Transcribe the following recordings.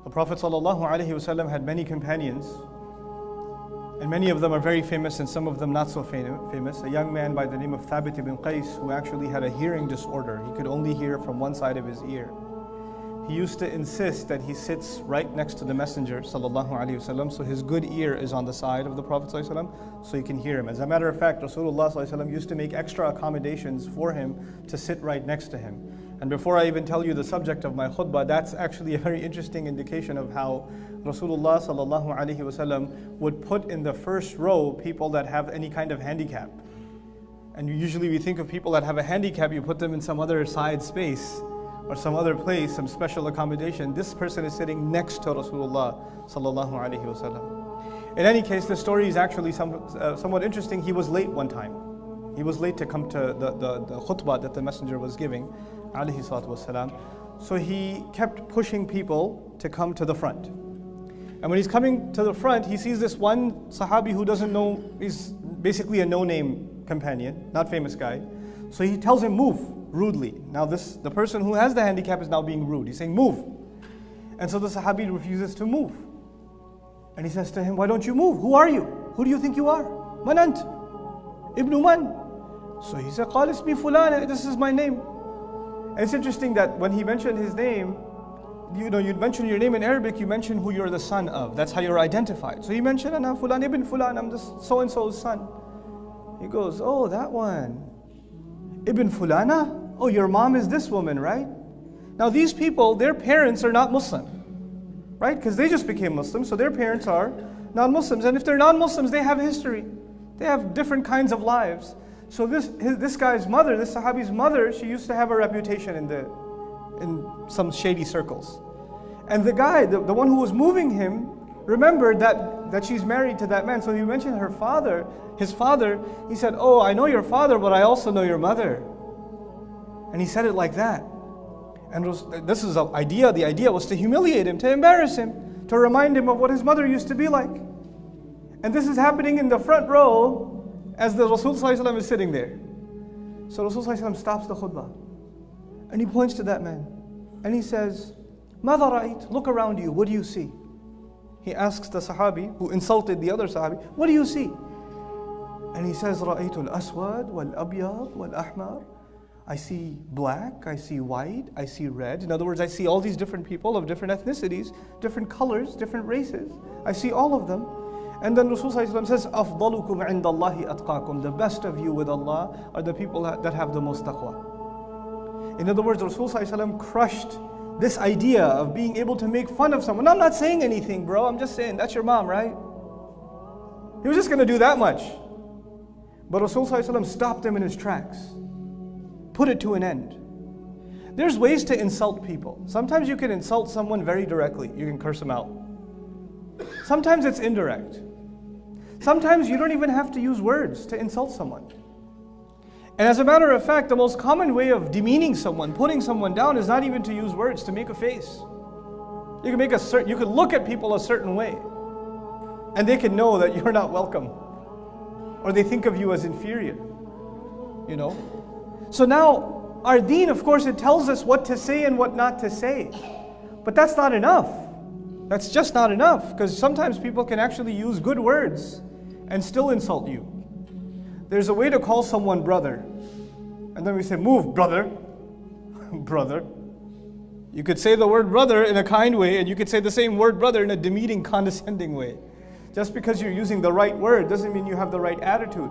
The Prophet ﷺ had many companions, and many of them are very famous and some of them not so famous. A young man by the name of Thabit ibn Qais, who actually had a hearing disorder. He could only hear from one side of his ear. He used to insist that he sits right next to the Messenger ﷺ, so his good ear is on the side of the Prophet ﷺ, so he can hear him. As a matter of fact, Rasulullah ﷺ used to make extra accommodations for him to sit right next to him. And before I even tell you the subject of my khutbah, that's actually a very interesting indication of how Rasulullah ﷺ would put in the first row people that have any kind of handicap. And usually we think of people that have a handicap, you put them in some other side space or some other place, some special accommodation. This person is sitting next to Rasulullah ﷺ. In any case, the story is actually somewhat interesting. He was late one time. He was late to come to the khutbah that the Messenger was giving, alayhi salatu wasalam. So he kept pushing people to come to the front. And when he's coming to the front, he sees this one Sahabi who doesn't know, he's basically a no-name companion, not famous guy. So he tells him, move, rudely. Now the person who has the handicap is now being rude. He's saying, move. And so the Sahabi refuses to move. And he says to him, why don't you move? Who are you? Who do you think you are? Man ant? Ibn Man. So he said, Qal ismi fulan, this is my name. And it's interesting that when he mentioned his name, you'd mention your name in Arabic, you mention who you're the son of. That's how you're identified. So he mentioned, Ana fulan ibn fulan, I'm the so-and-so's son. He goes, oh, that one. Ibn Fulana? Oh, your mom is this woman, right? Now these people, their parents are not Muslim, right? Because they just became Muslims, so their parents are non-Muslims. And if they're non-Muslims, they have history. They have different kinds of lives. So this guy's mother, this Sahabi's mother, she used to have a reputation in some shady circles. And the guy, the one who was moving him, remembered that she's married to that man. So he mentioned her father, his father. He said, oh, I know your father, but I also know your mother. And he said it like that. And this is the idea. The idea was to humiliate him, to embarrass him, to remind him of what his mother used to be like. And this is happening in the front row as the Rasul ﷺ is sitting there. So Rasul ﷺ stops the khutbah and he points to that man and he says, ماذا رأيت? Look around you, what do you see? He asks the Sahabi who insulted the other Sahabi, what do you see? And he says, رأيت الأسود والأبيض والأحمر. I see black, I see white, I see red. In other words, I see all these different people of different ethnicities, different colors, different races. I see all of them. And then Rasulullah says, أَفْضَلُكُمْ عِنْدَ اللَّهِ أَتْقَاكُمْ. The best of you with Allah are the people that have the most taqwa. In other words, Rasulullah crushed this idea of being able to make fun of someone. I'm not saying anything, bro. I'm just saying, that's your mom, right? He was just going to do that much. But Rasulullah stopped him in his tracks. Put it to an end. There's ways to insult people. Sometimes you can insult someone very directly. You can curse them out. Sometimes it's indirect. Sometimes you don't even have to use words to insult someone. And as a matter of fact, the most common way of demeaning someone, putting someone down, is not even to use words, to make a face. You can look at people a certain way, and they can know that you're not welcome, or they think of you as inferior. So now, our deen, of course, it tells us what to say and what not to say. But that's not enough. That's just not enough, because sometimes people can actually use good words and still insult you. There's a way to call someone brother. And then we say, move, brother. Brother. You could say the word brother in a kind way, and you could say the same word brother in a demeaning, condescending way. Just because you're using the right word doesn't mean you have the right attitude.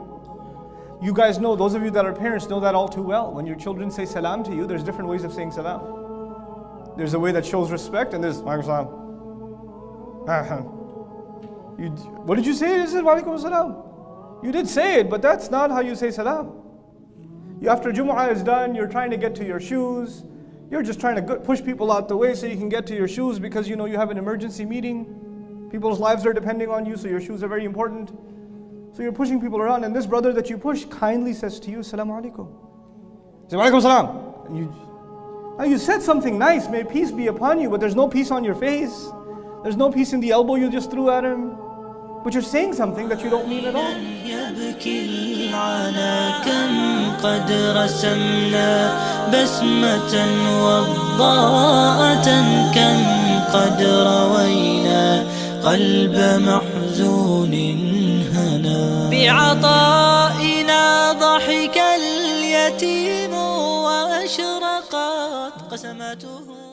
You guys know, those of you that are parents know that all too well. When your children say salam to you, there's different ways of saying salam. There's a way that shows respect, and there's Walaikum salam. What did you say? You said Walaikum salam. You did say it, but that's not how you say salam. After Jumu'ah is done, you're trying to get to your shoes. You're just trying to push people out the way so you can get to your shoes because you have an emergency meeting. People's lives are depending on you, so your shoes are very important. So you're pushing people around, and this brother that you push kindly says to you, Assalamu alaikum. Say, Walaikum salam. And you said something nice, may peace be upon you, but there's no peace on your face. There's no peace in the elbow you just threw at him. but you're saying something that you don't mean at all. يبكي العنا كم قد رسمنا بسمة وضاءة كم قد روينا قلب محزون هنا بعطائنا ضحك اليتيم وأشرقت قسمته